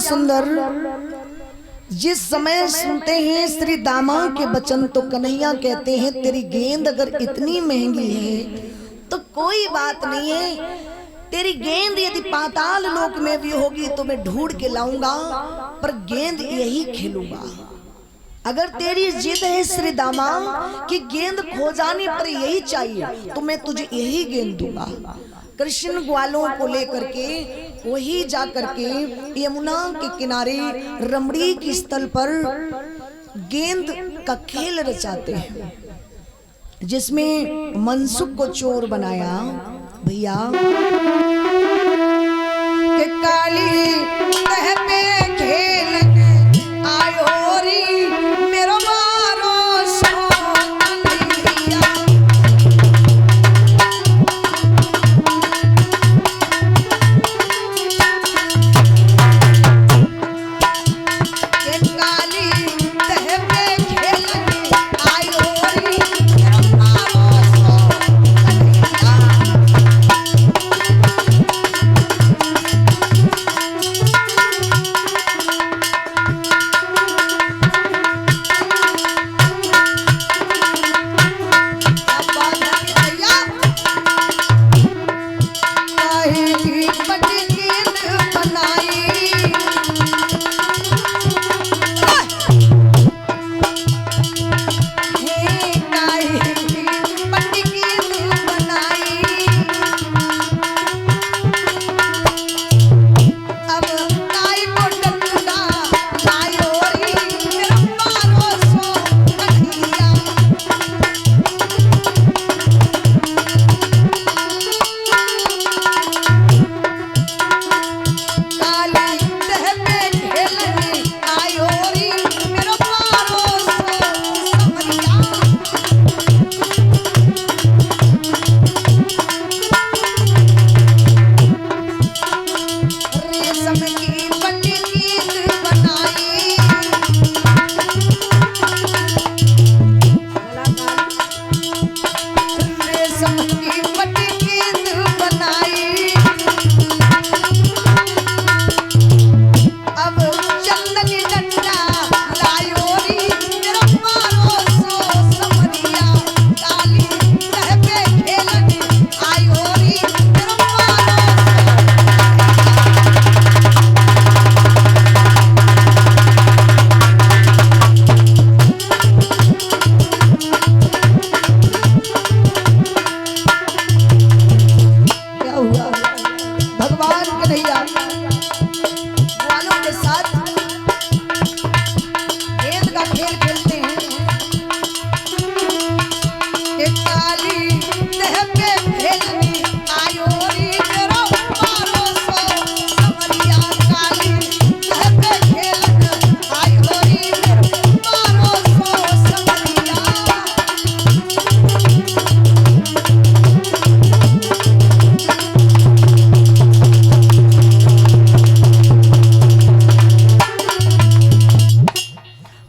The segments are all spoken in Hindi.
सुंदर जिस समय सुनते हैं श्री दामा के वचन तो कन्हैया कहते हैं तेरी गेंद अगर इतनी महंगी है तो कोई बात नहीं है, तेरी गेंद यदि पाताल लोक में भी होगी तो मैं ढूंढ के लाऊंगा, पर गेंद यही खेलूंगा। अगर तेरी जिद है श्री दामा कि गेंद खो जाने पर यही चाहिए तो मैं तुझे यही गेंद दूंगा। कृष्ण ग्वालों को लेकर के वही जा करके यमुना के किनारे रमणी के स्थल पर गेंद का खेल रचाते हैं, जिसमें मनसुख को चोर बनाया भैया के काली तह पे खेल आयो री मेरो मारो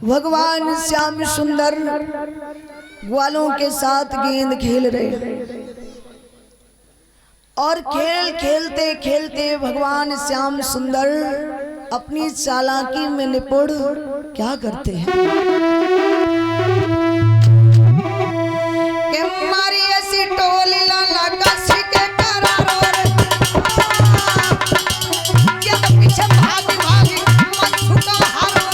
भगवान श्याम सुंदर ग्वालों के साथ गेंद खेल रहे और खेल खेलते खेलते भगवान श्याम सुंदर अपनी चालाकी में निपुण क्या करते हैं कि मारी ऐसी टोली लाला काशी के करारो ये तो पीछे भागी भागी मन झुका हारो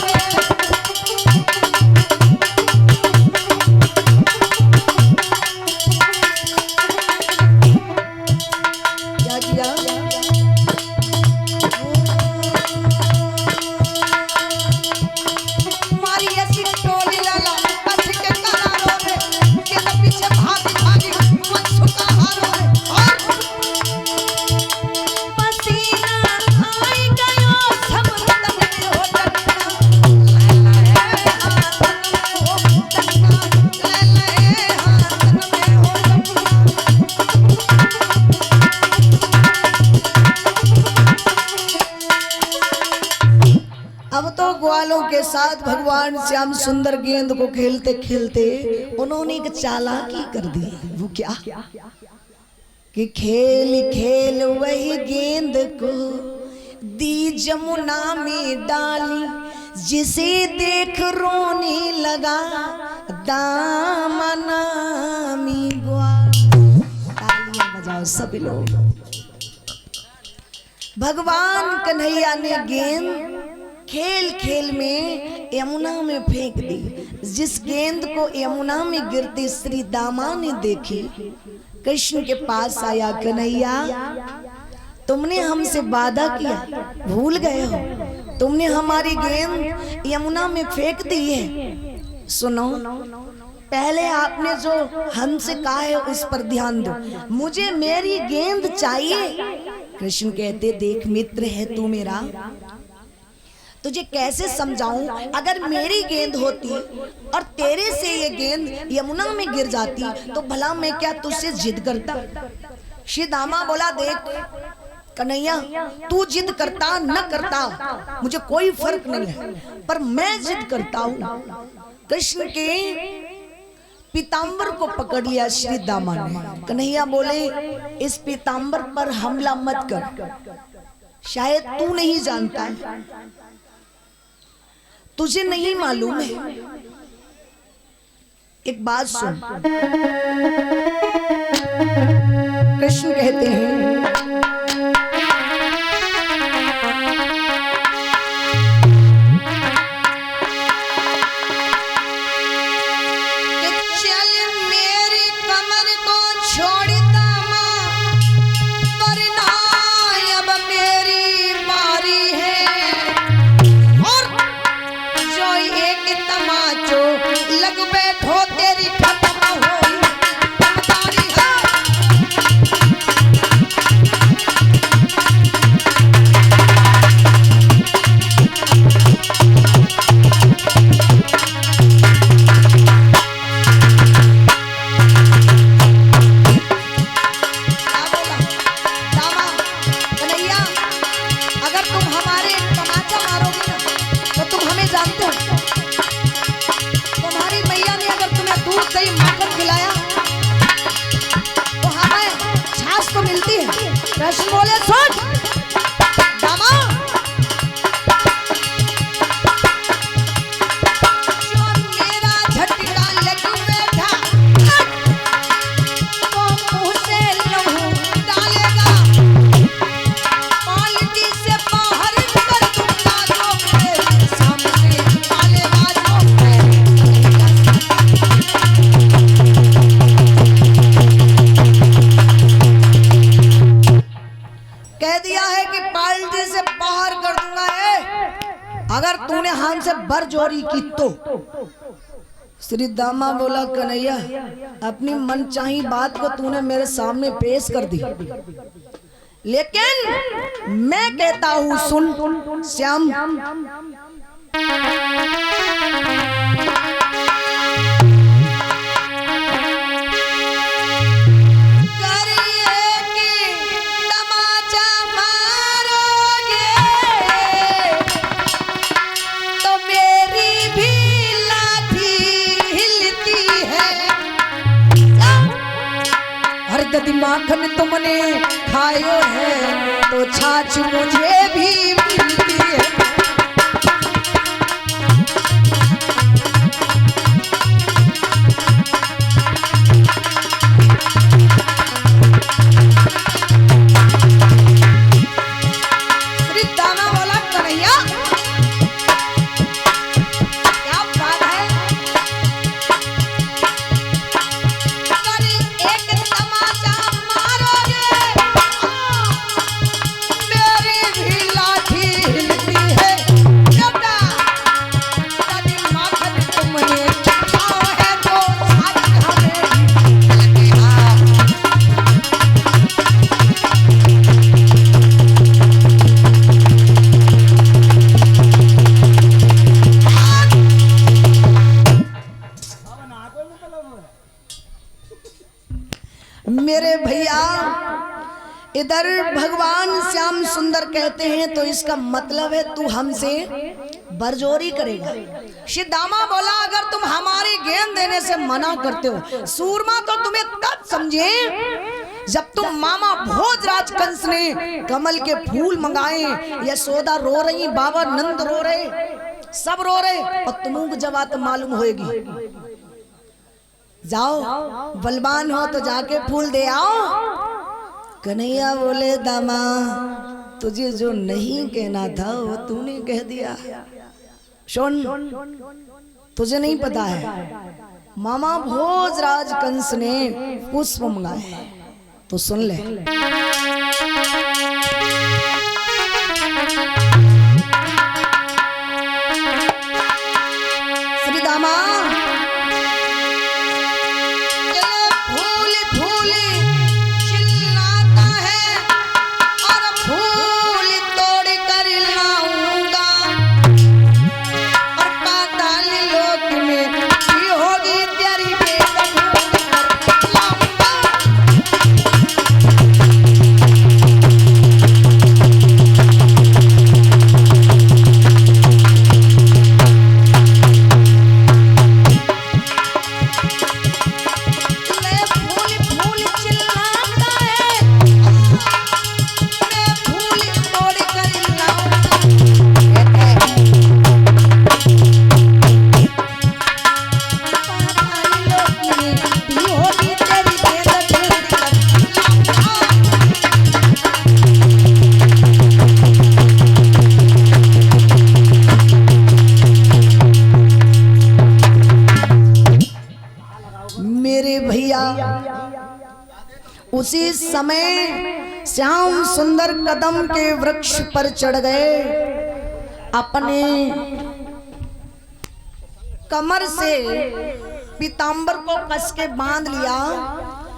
ग्वालों के साथ भगवान श्याम सुंदर गेंद को खेलते खेलते उन्होंने एक चालाकी कर दी। वो क्या कि खेल खेल वही गेंद को दी जमुना में डाली, जिसे देख रोने लगा दामना में ग्वाल। तालियां बजाओ सभी लोग। भगवान कन्हैया ने गेंद खेल खेल में यमुना में फेंक दी। जिस गेंद को यमुना में गिरते श्री दामा ने देखी, कृष्ण के पास आया, कन्हैया तुमने हमसे वादा किया, भूल गए हो? तुमने हमारी गेंद यमुना में फेंक दी है। सुनो, पहले आपने जो हमसे कहा है उस पर ध्यान दो, मुझे मेरी गेंद चाहिए। कृष्ण कहते, देख मित्र है तू मेरा, तुझे कैसे समझाऊं? अगर मेरी गेंद होती और तेरे से ये गेंद यमुना में गिर जाती तो भला मैं क्या तुझसे जिद करता? श्री दामा बोला, देख कन्हैया, तू जिद करता न करता मुझे कोई फर्क नहीं है, पर मैं जिद करता हूँ। कृष्ण के पीतांबर को पकड़ लिया श्री दामा ने। कन्हैया बोले, इस पीतांबर पर हमला मत कर, शायद तू नहीं जानता है, तुझे नहीं मालूम है। एक बात सुन, कृष्ण कहते हैं, कृष्ण बोले, सुन दामा, जो मेरा झटका लग बैठा तो मुंह से लहू डालेगा, पालटी से बाहर कर दूंगा तो मेरे सामने डालेगा कह दिया है कि पार्टी से बाहर कर दूंगा है, अगर तूने हमसे बरजोरी की तो। श्री दामा बोला, कन्हैया अपनी मनचाही बात को तूने मेरे सामने पेश कर दी, लेकिन मैं कहता हूं सुन श्याम, यदि माखन तुमने खायो है तो छाछ मुझे भी मिलती है। श्री दामा बोला, कन्हैया क्या बात है, एक तमाचा मारोगे मेरी भी लाठी हिलती है। बेटा यदि माखन तुमने खाओ है तो छाछ हमें हिलती है। मेरे भैया इधर भगवान श्याम सुंदर कहते हैं तो इसका मतलब है तू हमसे बरजोरी करेगा। श्री दामा बोला, अगर तुम हमारी गेंद देने से मना करते हो, सूरमा तो तुम्हें तब समझे जब तुम मामा भोजराज कंस ने कमल के फूल मंगाए, यशोदा रो रही, बाबा नंद रो रहे, सब रो रहे, और तुमको जब बात मालूम होगी, जाओ बलवान हो तो जाके फूल दे आओ। कन्हैया बोले दामा तुझे जो नहीं कहना था वो तूने कह दिया। सुन, तुझे नहीं पता है मामा भोजराज कंस ने पुष्प मंगाए, तो सुन ले। श्री दामा फूल फूल चिल्लाता है और फूल तोड़ कर लाऊंगा, और पाताल लोक में भी होगी तेरी बेटी लाऊंगा। मेरे भैया उसी समय श्याम सुंदर कदम के वृक्ष पर चढ़ गए, अपने कमर से पीतांबर को कस के बांध लिया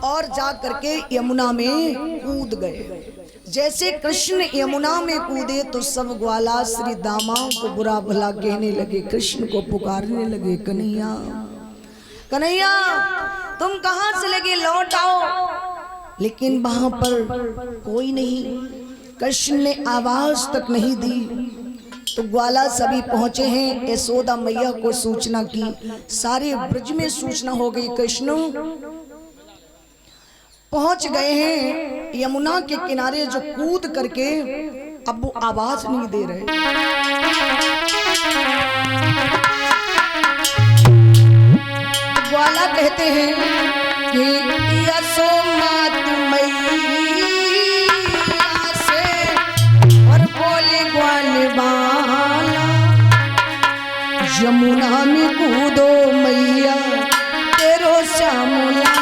और जा करके यमुना में कूद गए। जैसे कृष्ण यमुना में कूदे तो सब ग्वाला श्री दामाओं को बुरा भला कहने लगे, कृष्ण को पुकारने लगे, कन्हैया कन्हैया तुम कहां चले गए, लौट आओ। लेकिन वहां पर कोई नहीं, कृष्ण ने आवाज तक नहीं दी। तो ग्वाला सभी पहुंचे हैं, यशोदा मैया को सूचना की, सारे ब्रज में सूचना हो गई, कृष्ण पहुंच गए हैं यमुना के किनारे, जो कूद करके अब वो आवाज नहीं दे रहे। ग्वाला कहते हैं कि यशोमत मैया से, और बोले ग्वाले वाला यमुना में कूदो मैया तेरो श्यामला।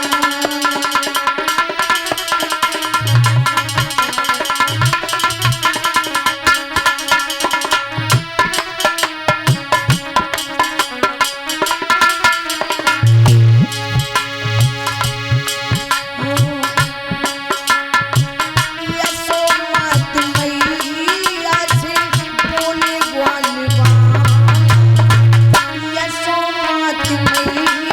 यशोमत मैया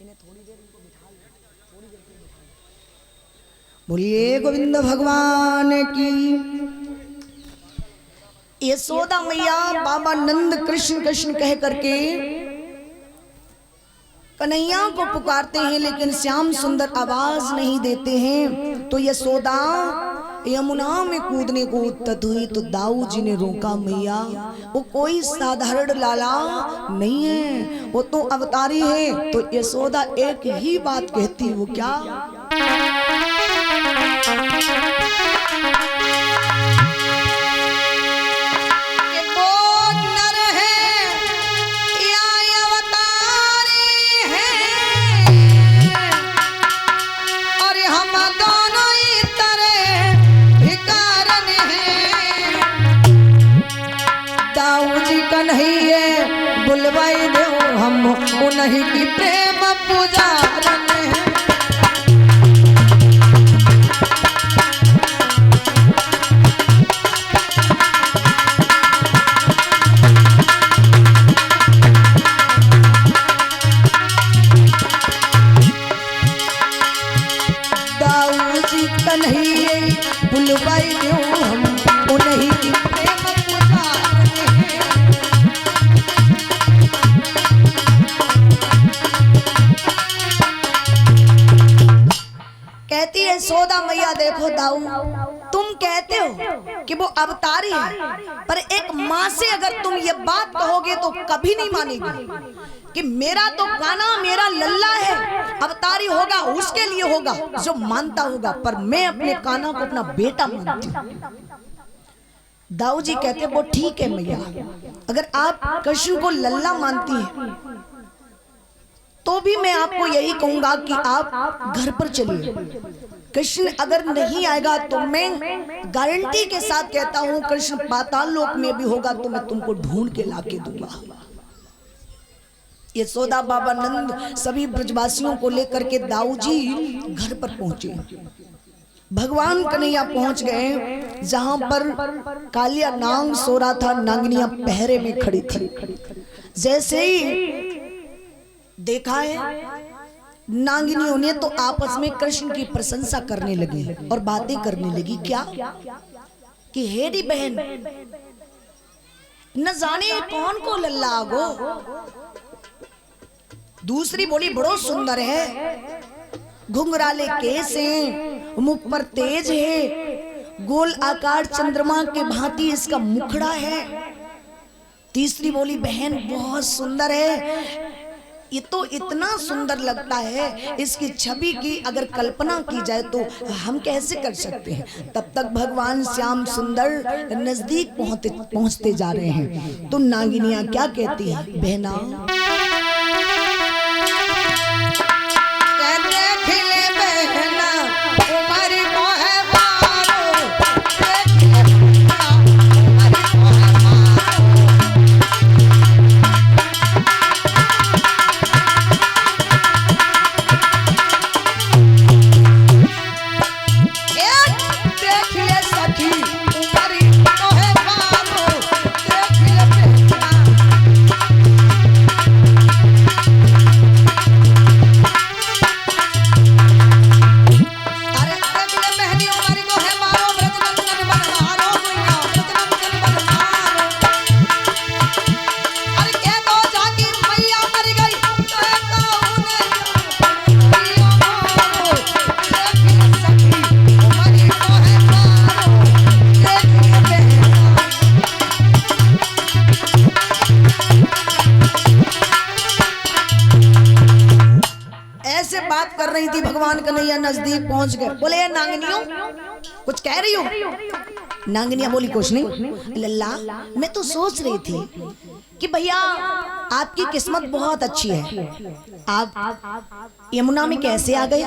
इन्हें थोड़ी देर इनको बिठा लो, थोड़ी देर के बिठा लो। बोलिए गोविंद भगवान की। यशोदा मैया बाबा नंद कृष्ण कृष्ण कह करके कन्हैया को पुकारते हैं, लेकिन श्याम सुंदर आवाज नहीं देते हैं। तो यशोदा यमुना में कूदने को उद्यत हुई तो दाऊ जी ने रोका, मैया वो कोई साधारण लाला नहीं है, वो तो अवतारी है। तो यशोदा एक ही बात कहती, वो क्या? बुलवाई दो हम उन्हीं की प्रेम पुजारन है। दाऊ जी कन्हैया बुलवाई दो हम उन्हीं की प्रेम पुजारन है। कहती है यशोदा मैया, देखो दाऊ तुम कहते हो कि वो अवतारी है, पर एक माँ से अगर तुम ये बात कहोगे तो कभी नहीं मानेगी कि मेरा तो काना मेरा लल्ला है, अवतारी होगा उसके लिए होगा जो मानता होगा, पर मैं अपने काना को अपना बेटा मानती हूँ। दाऊ जी कहते वो ठीक है मैया, अगर आप कृष्ण को लल्ला मानती है तो भी मैं आपको यही कहूंगा कि आप घर पर चलिए। कृष्ण अगर नहीं आएगा तो मैं गारंटी के साथ कहता हूं कृष्ण पाताल लोक में भी होगा तो मैं तुमको ढूंढ के लाके दूंगा। यशोदा बाबा नंद सभी ब्रजवासियों को लेकर के दाऊ जी घर पर पहुंचे। भगवान कन्हैया पहुंच गए जहां पर कालिया नांग सो रहा था, नांगनिया पहरे में खड़ी थी। जैसे ही देखा है नागिनियों ने तो आपस में कृष्ण की प्रशंसा करने लगी और बातें करने लगी। क्या कि हेडी बहन न जाने कौन को लल्ला आगो। दूसरी बोली बड़ो सुंदर है, घुंघराले केस हैं, मुख पर तेज है, गोल आकार चंद्रमा के भांति इसका मुखड़ा है। तीसरी बोली बहन बहुत सुंदर है, ये तो इतना सुंदर लगता है, इसकी छवि की अगर कल्पना की जाए तो हम कैसे कर सकते हैं। तब तक भगवान श्याम सुंदर नजदीक पहुंचते जा रहे हैं। तो नागिनियां क्या कहती है, बहना बात कर रही थी। भगवान कन्हैया नजदीक पहुंच गए। बोले नांगनियों कुछ कह रही हो? नांगनिया बोली कुछ नहीं लल्ला, मैं तो सोच रही थी कि भैया आपकी किस्मत बहुत अच्छी है, आप यमुना में कैसे आ गए?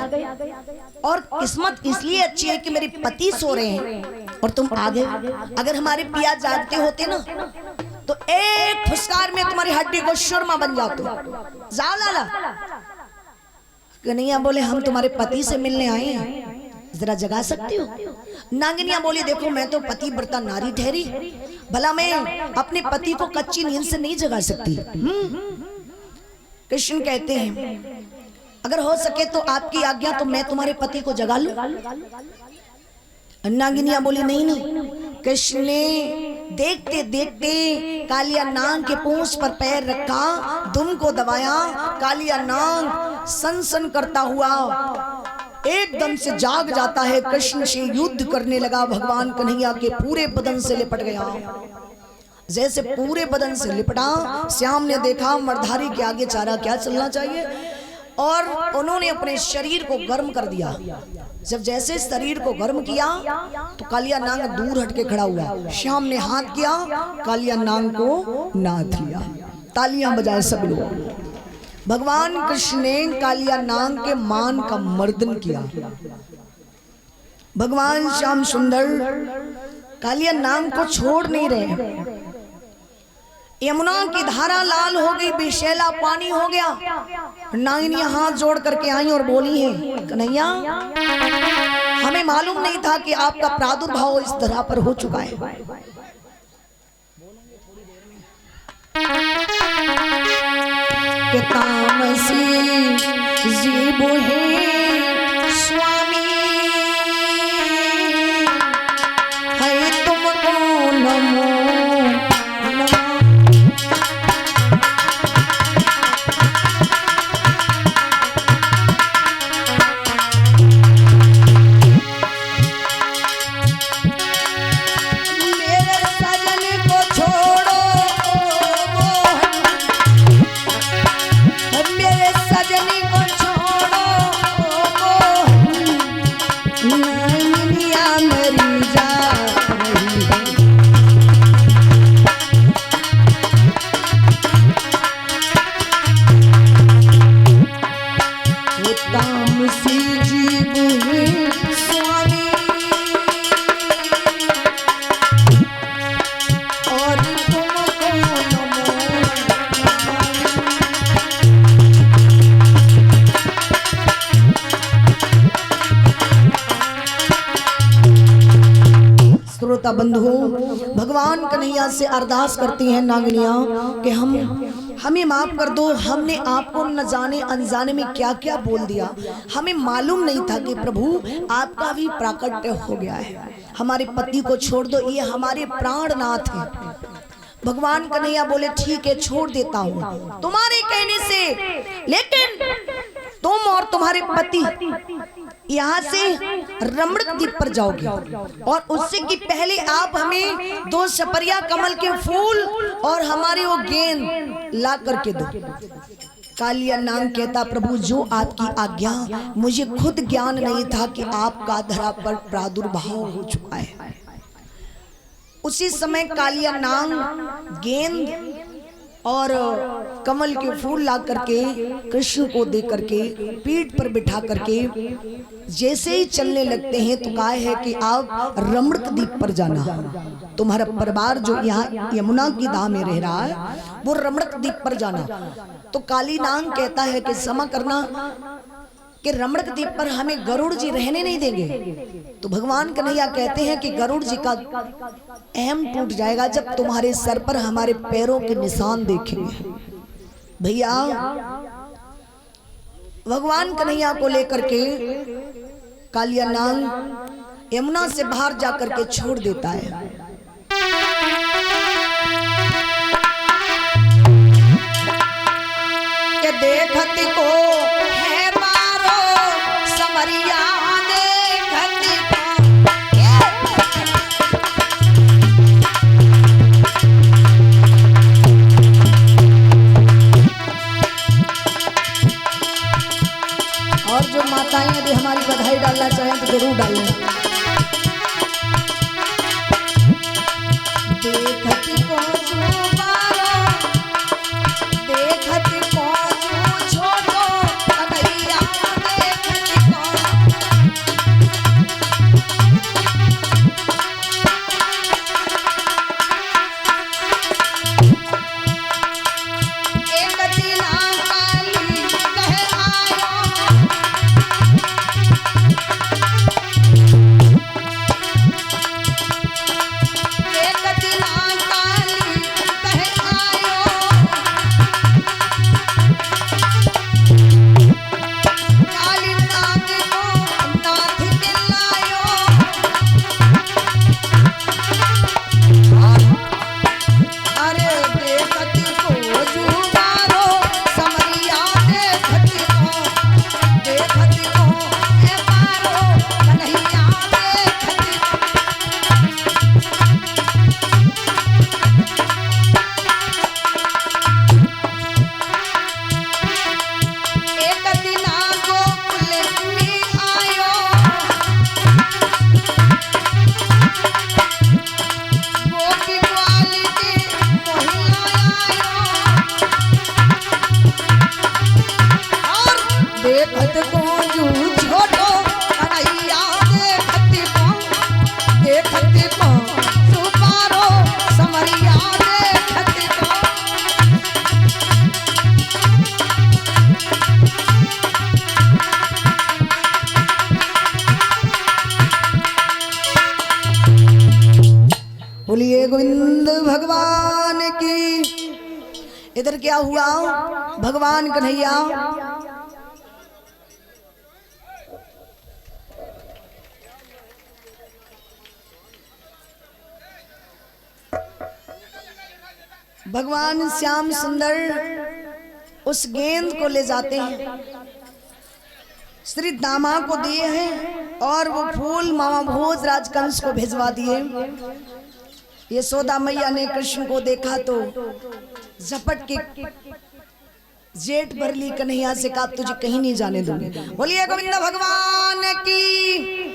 और किस्मत इसलिए अच्छी है कि मेरे पति सो रहे हैं और तुम आ गए। अगर हमारे पिया जागते होते ना तो एक फुसकार में तुम्हारी हड्डी को सुरमा बन जाते। जाओ लाला। कन्हैया बोले हम तुम्हारे पति से मिलने आए हैं, जरा जगा सकती हो? नागिनिया बोली देखो मैं तो पतिव्रता नारी ठहरी, भला मैं अपने पति को कच्ची नींद से नहीं जगा सकती। कृष्ण कहते हैं अगर हो सके तो आपकी आज्ञा तो मैं तुम्हारे पति को जगा लूं। नागिनिया बोली नहीं नहीं। कृष्ण ने देखते देखते कालिया नाग के पूंछ पर पैर रखा, दुम को दबाया। कालिया नाग सन करता हुआ एकदम से जाग जाता है, कृष्ण से युद्ध करने लगा। भगवान कन्हैया के पूरे बदन से लिपट गया। जैसे पूरे बदन से लिपटा, श्याम ने देखा मर्धारी के आगे चारा क्या चलना चाहिए, और उन्होंने अपने शरीर को गर्म कर दिया। जब जैसे शरीर को गर्म किया तो कालिया नाग दूर हटके खड़ा हुआ। श्याम ने हाथ किया, कालिया नाग को नाथ लिया। तालियां बजाए सब लोग। भगवान कृष्ण ने कालिया नाग के मान का मर्दन किया। भगवान श्याम सुंदर कालिया नाग को छोड़ नहीं रहे। यमुना की धारा लाल हो गई, विषैला पानी हो गया। नागिनियां हाथ जोड़ करके आई और बोली है, कन्हैया हमें मालूम नहीं था कि आपका प्रादुर्भाव इस तरह पर हो चुका है। तामसी जीव है स्वामी, है तुमको नमो। बंधु भगवान कन्हैया से अरदास करती हैं नागिनियां कि हमें माफ कर दो। हमने आपको न जाने अनजाने में क्या क्या बोल दिया। हमें मालूम नहीं था कि प्रभु आपका भी प्राकट्य हो गया है। हमारे पति को छोड़ दो, ये हमारे प्राणनाथ हैं। भगवान कन्हैया बोले ठीक है छोड़ देता हूँ तुम्हारे कहने से, लेकिन तुम और तुम्हारे पति यहाँ से रमणक द्वीप पर जाओगे, और उससे कि पहले आप हमें 2 सपरिया कमल के फूल और हमारे वो गेंद ला करके दो। कालिया नाग कहता प्रभु जो आपकी आज्ञा, मुझे खुद ज्ञान नहीं था कि आपका धरा पर प्रादुर्भाव हो चुका है। उसी समय कालिया नाग गेंद और कमल के फूल ला करके कृष्ण को दे करके पीठ पर बिठा करके जैसे ही चलने लगते हैं तो कहा है कि आप रमणक द्वीप पर जाना। तुम्हारा परिवार जो यहाँ यमुना की धाम में रह रहा है वो रमणक द्वीप पर जाना। तो काली नाग कहता है कि क्षमा करना कि रमणक द्वीप पर हमें गरुड़ जी रहने नहीं देंगे। तो भगवान कन्हैया कहते हैं कि गरुड़ जी का अहम टूट जाएगा जब तुम्हारे सर पर हमारे पैरों के निशान देखेंगे। भैया भगवान कन्हैया को लेकर के कालिया नाग यमुना से बाहर जाकर के छोड़ देता है। के देखती को है मारो समरिया, देखती को और जो माताएं यदि हमारी बधाई डालना चाहें तो जरूर डालें। देखती को देखती को छोड़ो कन्हैया, देखती को एक दिना काली कह आयो देखत को जू छोटो कन्हैया देखत को सुपारो समरिया देखत को। बोलिए गोविंद भगवान की। इधर क्या हुआ, भगवान कन्हैया भगवान श्याम सुंदर उस गेंद को ले जाते हैं, श्री दामा को दिए हैं और वो फूल मामा भोज राजकंस को भिजवा दिए। यशोदा मैया ने कृष्ण को देखा तो झपट के जेठ भर ली, कन्हैया से कहा तुझे कहीं नहीं जाने दूंगी। बोलिए गोविंद भगवान की।